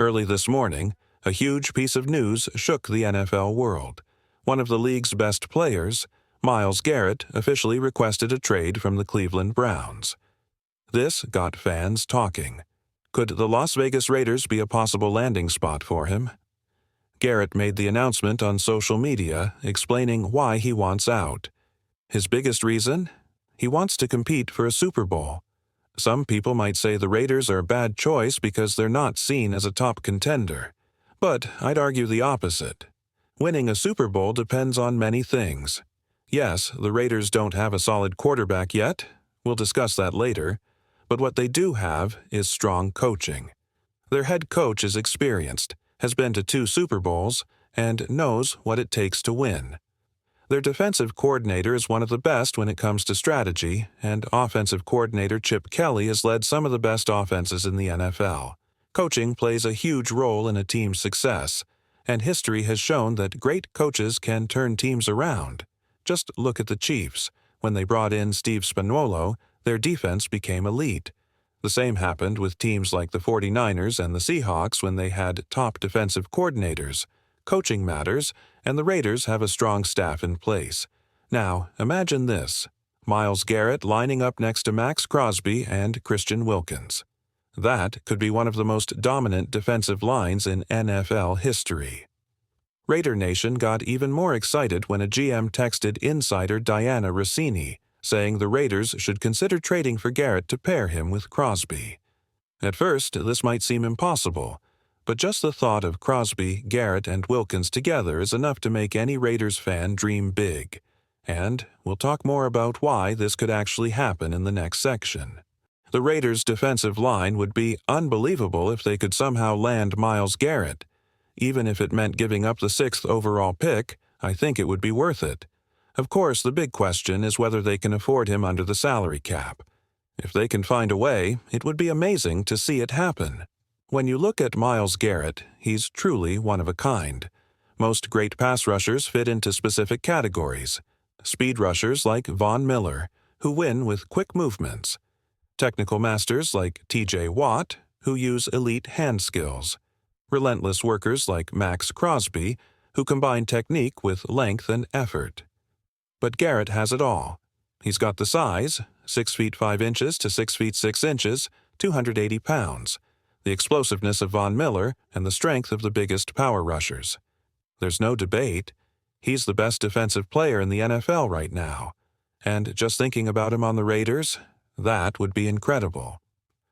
Early this morning, a huge piece of news shook the NFL world. One of the league's best players, Myles Garrett, officially requested a trade from the Cleveland Browns. This got fans talking. Could the Las Vegas Raiders be a possible landing spot for him? Garrett made the announcement on social media, explaining why he wants out. His biggest reason? He wants to compete for a Super Bowl. Some people might say the Raiders are a bad choice because they're not seen as a top contender. But I'd argue the opposite. Winning a Super Bowl depends on many things. Yes, the Raiders don't have a solid quarterback yet. We'll discuss that later. But what they do have is strong coaching. Their head coach is experienced, has been to 2 Super Bowls, and knows what it takes to win. Their defensive coordinator is one of the best when it comes to strategy, and offensive coordinator Chip Kelly has led some of the best offenses in the NFL. Coaching plays a huge role in a team's success, and history has shown that great coaches can turn teams around. Just look at the Chiefs. When they brought in Steve Spagnuolo, their defense became elite. The same happened with teams like the 49ers and the Seahawks when they had top defensive coordinators. Coaching matters, and the Raiders have a strong staff in place. Now, imagine this: Myles Garrett lining up next to Maxx Crosby and Christian Wilkins. That could be one of the most dominant defensive lines in NFL history. Raider Nation got even more excited when a GM texted insider Diana Rossini, saying the Raiders should consider trading for Garrett to pair him with Crosby. At first, this might seem impossible, but just the thought of Crosby, Garrett, and Wilkins together is enough to make any Raiders fan dream big. And we'll talk more about why this could actually happen in the next section. The Raiders' defensive line would be unbelievable if they could somehow land Myles Garrett. Even if it meant giving up the 6th overall pick, I think it would be worth it. Of course, the big question is whether they can afford him under the salary cap. If they can find a way, it would be amazing to see it happen. When you look at Myles Garrett, he's truly one of a kind. Most great pass rushers fit into specific categories. Speed rushers like Von Miller, who win with quick movements. Technical masters like T.J. Watt, who use elite hand skills. Relentless workers like Maxx Crosby, who combine technique with length and effort. But Garrett has it all. He's got the size, 6 feet 5 inches to 6 feet 6 inches, 280 pounds. The explosiveness of Von Miller, and the strength of the biggest power rushers. There's no debate. He's the best defensive player in the NFL right now. And just thinking about him on the Raiders, that would be incredible.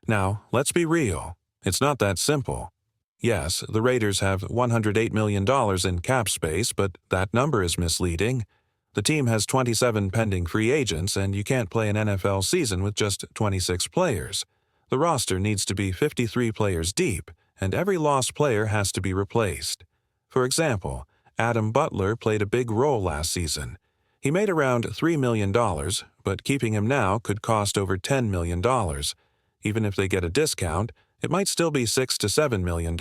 Now, let's be real. It's not that simple. Yes, the Raiders have $108 million in cap space, but that number is misleading. The team has 27 pending free agents, and you can't play an NFL season with just 26 players. The roster needs to be 53 players deep, and every lost player has to be replaced. For example, Adam Butler played a big role last season. He made around $3 million, but keeping him now could cost over $10 million. Even if they get a discount, it might still be $6 to $7 million.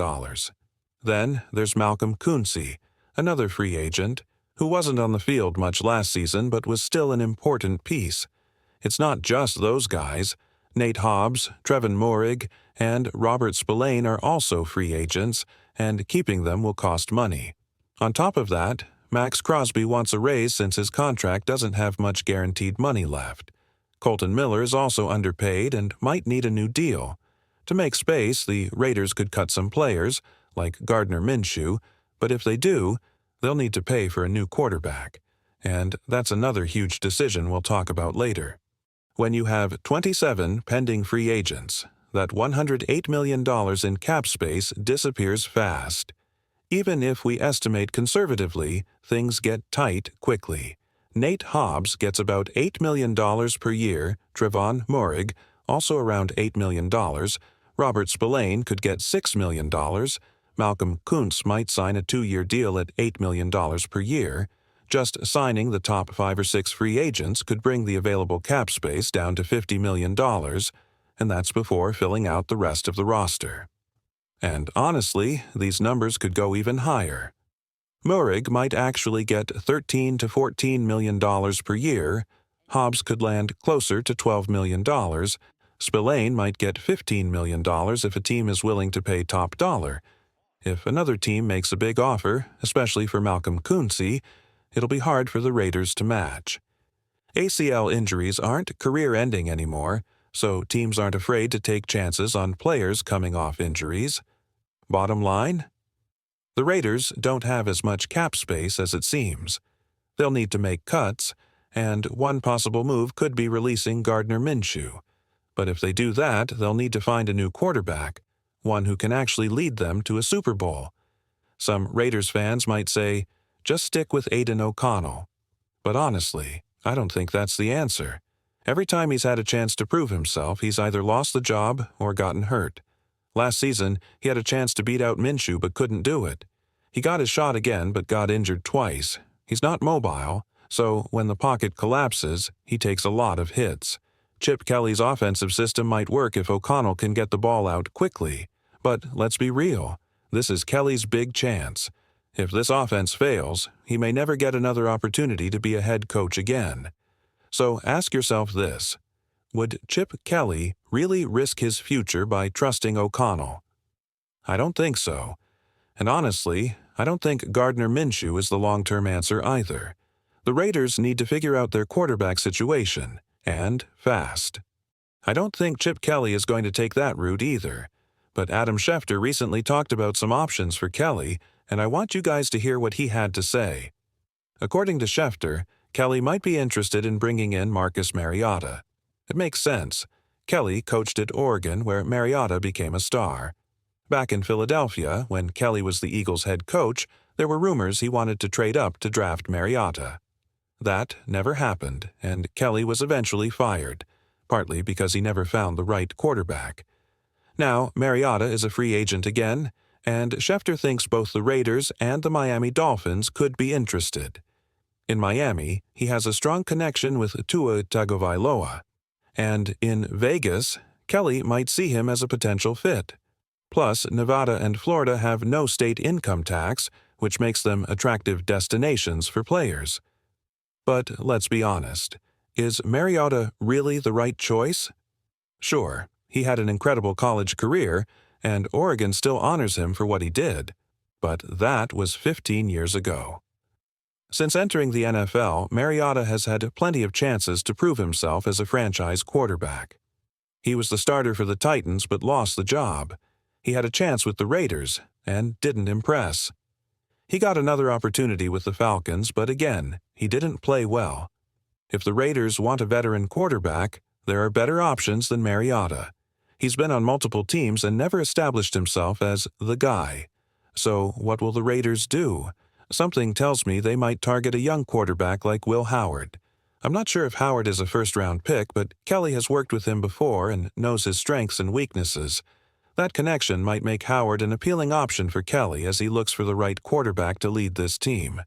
Then there's Malcolm Koonce, another free agent, who wasn't on the field much last season but was still an important piece. It's not just those guys. Nate Hobbs, Trevon Moehrig, and Robert Spillane are also free agents, and keeping them will cost money. On top of that, Maxx Crosby wants a raise since his contract doesn't have much guaranteed money left. Kolton Miller is also underpaid and might need a new deal. To make space, the Raiders could cut some players, like Gardner Minshew, but if they do, they'll need to pay for a new quarterback. And that's another huge decision we'll talk about later. When you have 27 pending free agents, that $108 million in cap space disappears fast. Even if we estimate conservatively, things get tight quickly. Nate Hobbs gets about $8 million per year, Trevon Moehrig, also around $8 million, Robert Spillane could get $6 million, Malcolm Koonce might sign a 2-year deal at $8 million per year. Just signing the top 5 or 6 free agents could bring the available cap space down to $50 million, and that's before filling out the rest of the roster. And honestly, these numbers could go even higher. Moehrig might actually get $13 to $14 million per year, Hobbs could land closer to $12 million, Spillane might get $15 million if a team is willing to pay top dollar, If another team makes a big offer, especially for Malcolm Kunze, it'll be hard for the Raiders to match. ACL injuries aren't career-ending anymore, so teams aren't afraid to take chances on players coming off injuries. Bottom line? The Raiders don't have as much cap space as it seems. They'll need to make cuts, and one possible move could be releasing Gardner Minshew. But if they do that, they'll need to find a new quarterback, one who can actually lead them to a Super Bowl. Some Raiders fans might say, just stick with Aidan O'Connell. But honestly, I don't think that's the answer. Every time he's had a chance to prove himself, he's either lost the job or gotten hurt. Last season, he had a chance to beat out Minshew but couldn't do it. He got his shot again but got injured twice. He's not mobile, so when the pocket collapses, he takes a lot of hits. Chip Kelly's offensive system might work if O'Connell can get the ball out quickly. But let's be real, this is Kelly's big chance. If this offense fails, he may never get another opportunity to be a head coach again. So ask yourself this: would Chip Kelly really risk his future by trusting O'Connell? I don't think so. And honestly, I don't think Gardner Minshew is the long-term answer either. The Raiders need to figure out their quarterback situation, and fast. I don't think Chip Kelly is going to take that route either. But Adam Schefter recently talked about some options for Kelly, and I want you guys to hear what he had to say. According to Schefter, Kelly might be interested in bringing in Marcus Mariota. It makes sense. Kelly coached at Oregon, where Mariota became a star. Back in Philadelphia, when Kelly was the Eagles' head coach, there were rumors he wanted to trade up to draft Mariota. That never happened, and Kelly was eventually fired, partly because he never found the right quarterback. Now, Mariota is a free agent again, and Schefter thinks both the Raiders and the Miami Dolphins could be interested. In Miami, he has a strong connection with Tua Tagovailoa, and in Vegas, Kelly might see him as a potential fit. Plus, Nevada and Florida have no state income tax, which makes them attractive destinations for players. But let's be honest, is Mariota really the right choice? Sure, he had an incredible college career, and Oregon still honors him for what he did, but that was 15 years ago. Since entering the NFL, Mariota has had plenty of chances to prove himself as a franchise quarterback. He was the starter for the Titans but lost the job. He had a chance with the Raiders and didn't impress. He got another opportunity with the Falcons, but again, he didn't play well. If the Raiders want a veteran quarterback, there are better options than Mariota. He's been on multiple teams and never established himself as the guy. So what will the Raiders do? Something tells me they might target a young quarterback like Will Howard. I'm not sure if Howard is a first-round pick, but Kelly has worked with him before and knows his strengths and weaknesses. That connection might make Howard an appealing option for Kelly as he looks for the right quarterback to lead this team.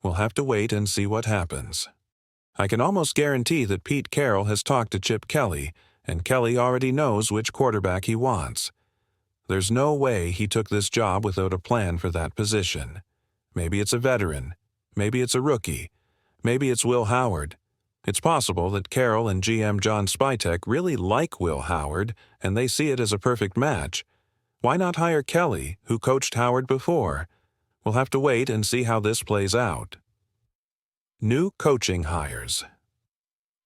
We'll have to wait and see what happens. I can almost guarantee that Pete Carroll has talked to Chip Kelly, and Kelly already knows which quarterback he wants. There's no way he took this job without a plan for that position. Maybe it's a veteran. Maybe it's a rookie. Maybe it's Will Howard. It's possible that Carroll and GM John Spytek really like Will Howard, and they see it as a perfect match. Why not hire Kelly, who coached Howard before? We'll have to wait and see how this plays out. New coaching hires.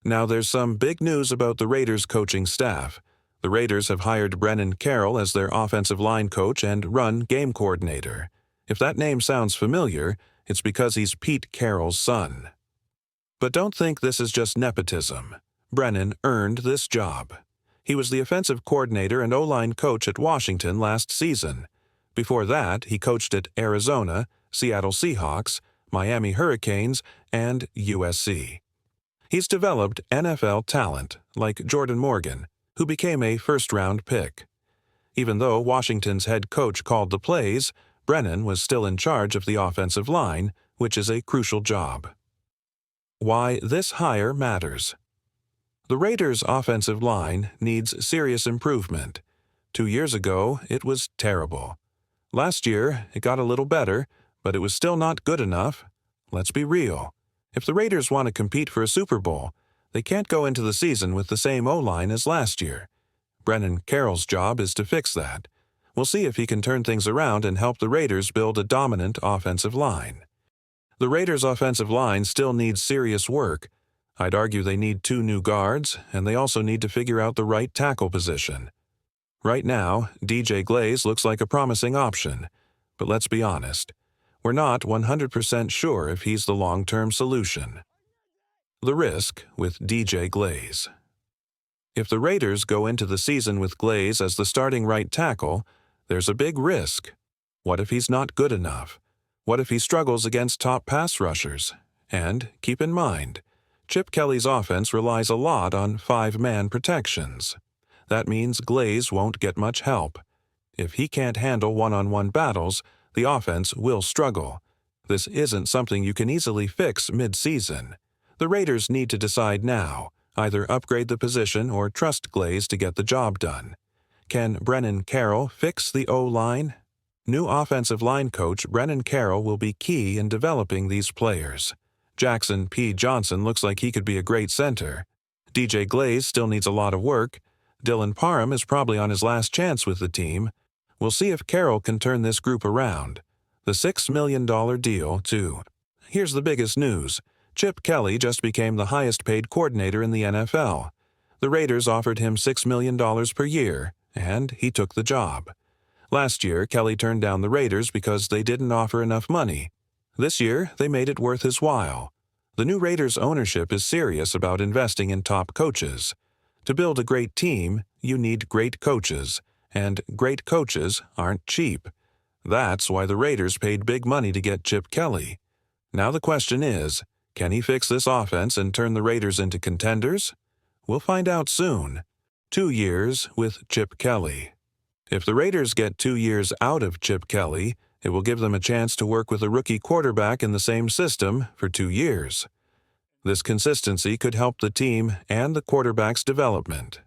Now there's some big news about the Raiders coaching staff. The Raiders have hired Brennan Carroll as their offensive line coach and run game coordinator. If that name sounds familiar, it's because he's Pete Carroll's son. But don't think this is just nepotism. Brennan earned this job. He was the offensive coordinator and O-line coach at Washington last season. Before that, he coached at Arizona, Seattle Seahawks, Miami Hurricanes, and USC. He's developed NFL talent, like Jordan Morgan, who became a first-round pick. Even though Washington's head coach called the plays, Brennan was still in charge of the offensive line, which is a crucial job. Why this hire matters. The Raiders' offensive line needs serious improvement. 2 years ago, it was terrible. Last year, it got a little better, but it was still not good enough. Let's be real. If the Raiders want to compete for a Super Bowl, they can't go into the season with the same O-line as last year. Brennan Carroll's job is to fix that. We'll see if he can turn things around and help the Raiders build a dominant offensive line. The Raiders' offensive line still needs serious work. I'd argue they need 2 new guards, and they also need to figure out the right tackle position. Right now, DJ Glaze looks like a promising option, but let's be honest, we're not 100% sure if he's the long-term solution. The risk with DJ Glaze. If the Raiders go into the season with Glaze as the starting right tackle, there's a big risk. What if he's not good enough? What if he struggles against top pass rushers? And keep in mind, Chip Kelly's offense relies a lot on 5-man protections. That means Glaze won't get much help. If he can't handle one-on-one battles, the offense will struggle. This isn't something you can easily fix mid-season. The Raiders need to decide now, either upgrade the position or trust Glaze to get the job done. Can Brennan Carroll fix the O-line? New offensive line coach Brennan Carroll will be key in developing these players. Jackson P. Johnson looks like he could be a great center. DJ Glaze still needs a lot of work. Dylan Parham is probably on his last chance with the team. We'll see if Carroll can turn this group around. The $6 million deal, too. Here's the biggest news. Chip Kelly just became the highest-paid coordinator in the NFL. The Raiders offered him $6 million per year, and he took the job. Last year, Kelly turned down the Raiders because they didn't offer enough money. This year, they made it worth his while. The new Raiders ownership is serious about investing in top coaches. To build a great team, you need great coaches, and great coaches aren't cheap. That's why the Raiders paid big money to get Chip Kelly. Now the question is, can he fix this offense and turn the Raiders into contenders? We'll find out soon. 2 years with Chip Kelly. If the Raiders get 2 years out of Chip Kelly, it will give them a chance to work with a rookie quarterback in the same system for 2 years. This consistency could help the team and the quarterback's development.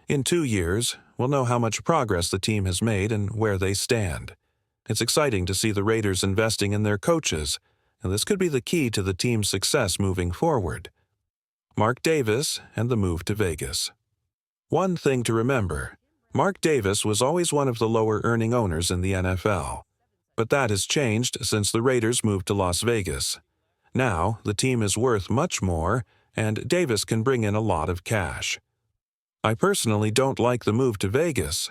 In 2 years, we'll know how much progress the team has made and where they stand. It's exciting to see the Raiders investing in their coaches, and this could be the key to the team's success moving forward. Mark Davis and the move to Vegas. One thing to remember, Mark Davis was always one of the lower-earning owners in the NFL. But that has changed since the Raiders moved to Las Vegas. Now, the team is worth much more, and Davis can bring in a lot of cash. I personally don't like the move to Vegas.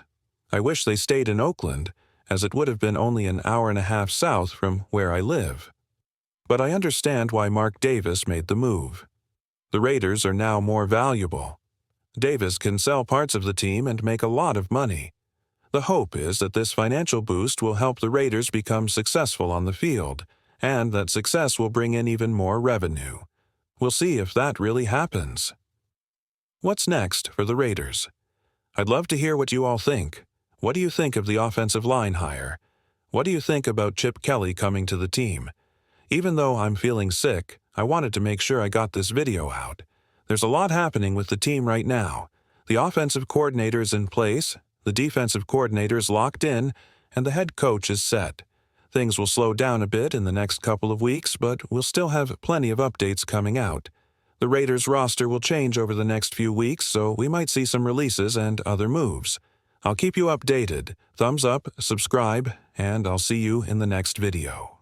I wish they stayed in Oakland, as it would have been only an hour and a half south from where I live. But I understand why Mark Davis made the move. The Raiders are now more valuable. Davis can sell parts of the team and make a lot of money. The hope is that this financial boost will help the Raiders become successful on the field, and that success will bring in even more revenue. We'll see if that really happens. What's next for the Raiders? I'd love to hear what you all think. What do you think of the offensive line hire? What do you think about Chip Kelly coming to the team? Even though I'm feeling sick, I wanted to make sure I got this video out. There's a lot happening with the team right now. The offensive coordinator is in place, the defensive coordinator is locked in, and the head coach is set. Things will slow down a bit in the next couple of weeks, but we'll still have plenty of updates coming out. The Raiders roster will change over the next few weeks, so we might see some releases and other moves. I'll keep you updated. Thumbs up, subscribe, and I'll see you in the next video.